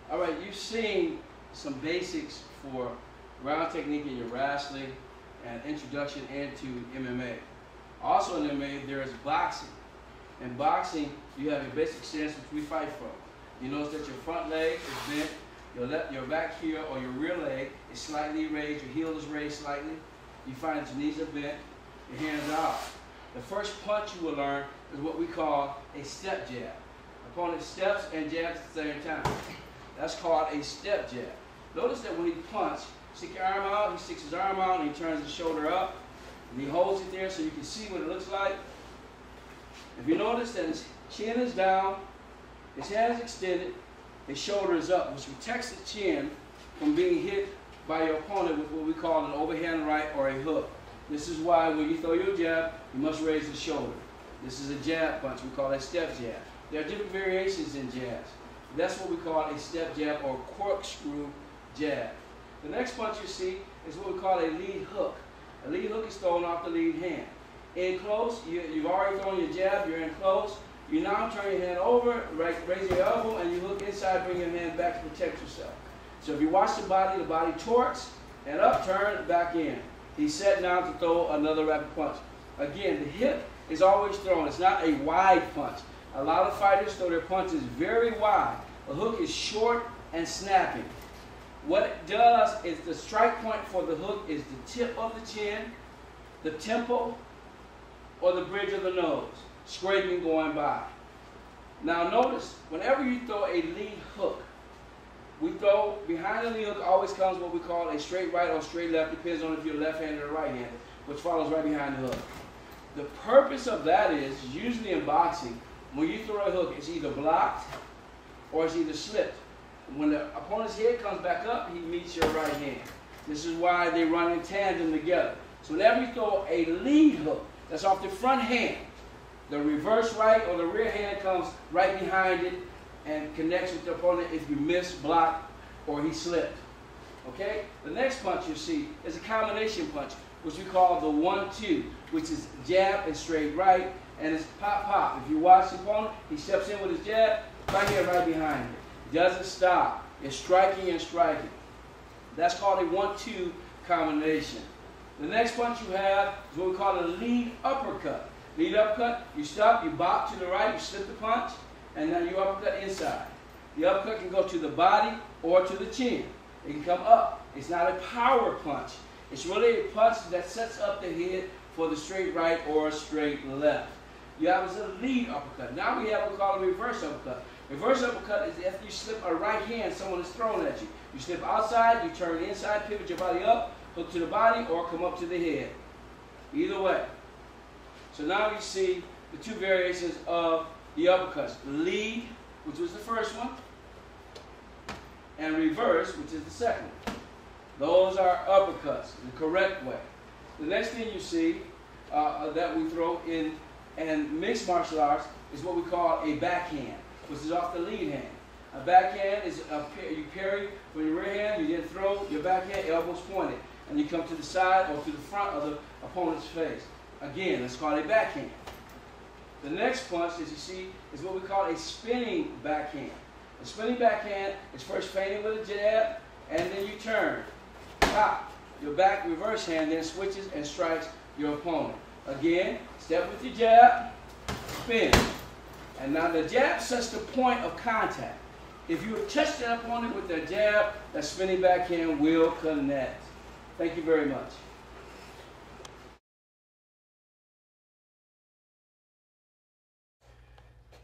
All right, you've seen some basics for ground technique in your wrestling and introduction into MMA. Also in MMA, there is boxing. In boxing, you have your basic stance, which we fight from. You notice that your front leg is bent, your back heel or your rear leg is slightly raised, your heel is raised slightly. You find that your knees are bent, your hands are out. The first punch you will learn is what we call a step jab. Opponent steps and jabs at the same time. That's called a step jab. Notice that when he punches, stick your arm out, he sticks his arm out and he turns his shoulder up. And he holds it there so you can see what it looks like. If you notice that his chin is down, his hand is extended, his shoulder is up, which protects the chin from being hit by your opponent with what we call an overhand right or a hook. This is why when you throw your jab, you must raise the shoulder. This is a jab punch. We call that step jab. There are different variations in jabs. That's what we call a step jab or corkscrew jab. The next punch you see is what we call a lead hook. A lead hook is thrown off the lead hand. In close, you've already thrown your jab, you're in close. You now turn your hand over, raise your elbow, and you hook inside, bring your hand back to protect yourself. So if you watch the body torques and upturn, back in. He's set now to throw another rapid punch. Again, the hip is always thrown. It's not a wide punch. A lot of fighters throw their punches very wide. The hook is short and snapping. What it does is the strike point for the hook is the tip of the chin, the temple, or the bridge of the nose, scraping going by. Now notice, whenever you throw a lead hook, we throw, behind the lead hook always comes what we call a straight right or straight left, depends on if you're left-handed or right-handed, which follows right behind the hook. The purpose of that is, usually in boxing, when you throw a hook, it's either blocked or it's either slipped. When the opponent's head comes back up, he meets your right hand. This is why they run in tandem together. So whenever you throw a lead hook, that's off the front hand, the reverse right or the rear hand comes right behind it and connects with the opponent if you miss, block, or he slipped. Okay? The next punch you see is a combination punch, which we call the 1-2, which is jab and straight right, and it's pop-pop. If you watch the opponent, he steps in with his jab, right here, right behind it. Doesn't stop. It's striking and striking. That's called a 1-2 combination. The next punch you have is what we call a lead uppercut. Lead uppercut, you stop, you bop to the right, you slip the punch, and then you uppercut inside. The uppercut can go to the body or to the chin. It can come up. It's not a power punch. It's really a punch that sets up the head for the straight right or straight left. You have a lead uppercut. Now we have what we call a reverse uppercut. Reverse uppercut is if you slip a right hand, someone is thrown at you. You slip outside, you turn inside, pivot your body up, hook to the body, or come up to the head. Either way. So now you see the two variations of the uppercuts. Lead, which was the first one, and reverse, which is the second one. Those are uppercuts, the correct way. The next thing you see that we throw in mixed martial arts is what we call a backhand, which is off the lead hand. A backhand is you parry from your rear hand, you then throw your backhand, elbows pointed, and you come to the side or to the front of the opponent's face. Again, that's called a backhand. The next punch, as you see, is what we call a spinning backhand. A spinning backhand is first feinting with a jab, and then you turn. Pop. Your back reverse hand then switches and strikes your opponent. Again, step with your jab, spin. And now the jab sets the point of contact. If you touch that opponent with that jab, that spinning backhand will connect. Thank you very much.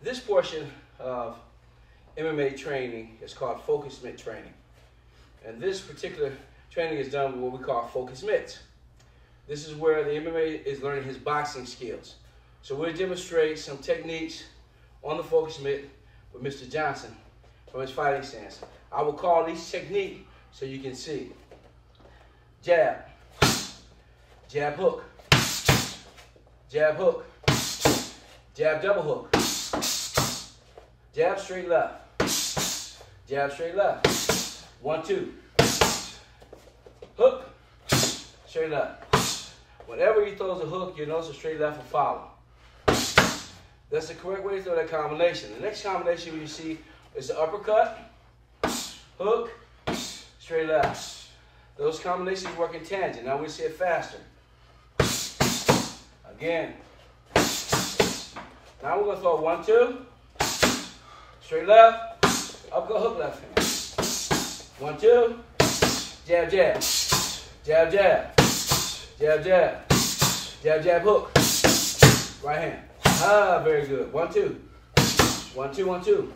This portion of MMA training is called focus mitt training. And this particular training is done with what we call focus mitts. This is where the MMA is learning his boxing skills. So we'll demonstrate some techniques on the focus mitt with Mr. Johnson from his fighting stance. I will call each technique so you can see. Jab, jab hook, jab hook, jab double hook, jab straight left, jab straight left, 1-2, hook, straight left. Whenever he throws a hook, you notice a straight left will follow. That's the correct way to throw that combination. The next combination you see is the uppercut, hook, straight left. Those combinations work in tangent. Now we see it faster. Again. Now we're going to throw 1, 2. Straight left. Uppercut hook left hand. 1, 2. Jab, jab. Jab, jab. Jab, jab. Jab, jab, hook. Right hand. Ah, very good. 1, 2. 1, 2, 1, 2.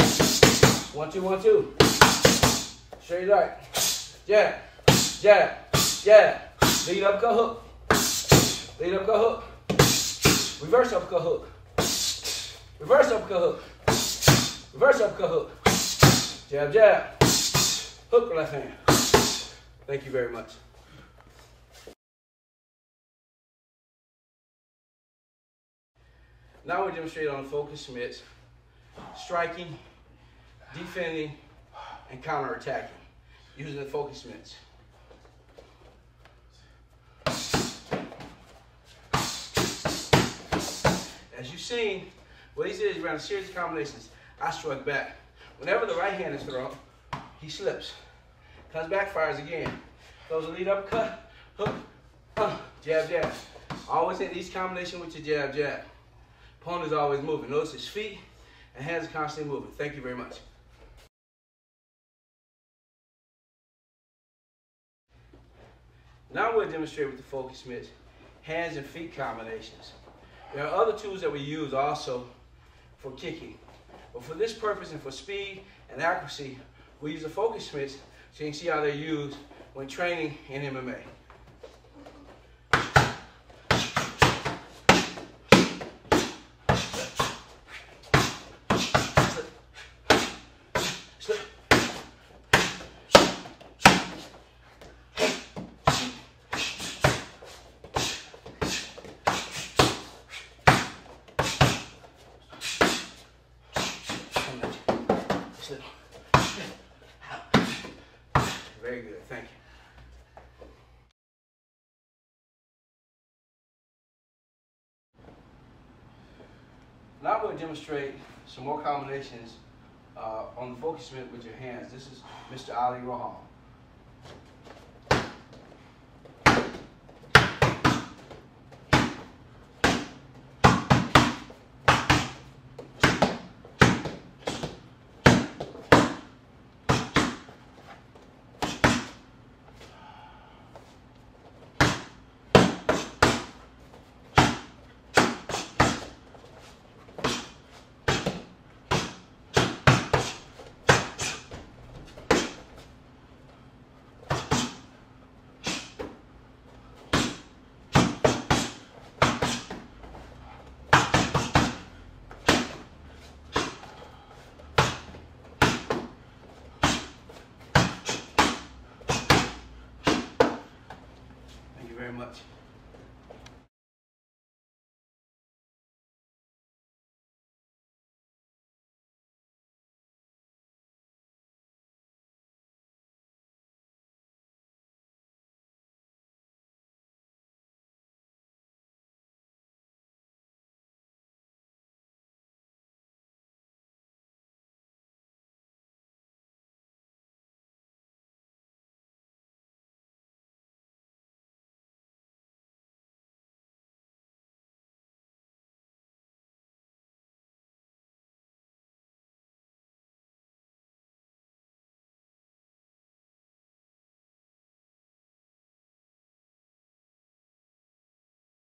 1, 2, 1, 2. Straight right. Jab. Jab. Jab. Lead uppercut hook. Lead uppercut hook. Reverse uppercut hook. Reverse uppercut hook. Reverse uppercut hook. Jab, jab. Hook left hand. Thank you very much. Now we demonstrate on the focus mitts, striking, defending, and counterattacking using the focus mitts. As you've seen, what he did is he ran a series of combinations. I struck back. Whenever the right hand is thrown, he slips. Comes back, fires again. Throws a lead uppercut, hook, jab, jab. Always hit these combinations with your jab, jab. Opponent is always moving. Notice his feet and hands are constantly moving. Thank you very much. Now we'll demonstrate with the focus mitts, hands and feet combinations. There are other tools that we use also for kicking. But for this purpose and for speed and accuracy, we use the focus mitts so you can see how they're used when training in MMA. Very good, thank you. Now I'm going to demonstrate some more combinations on the focus mitt with your hands. This is Mr. Ali Rohan.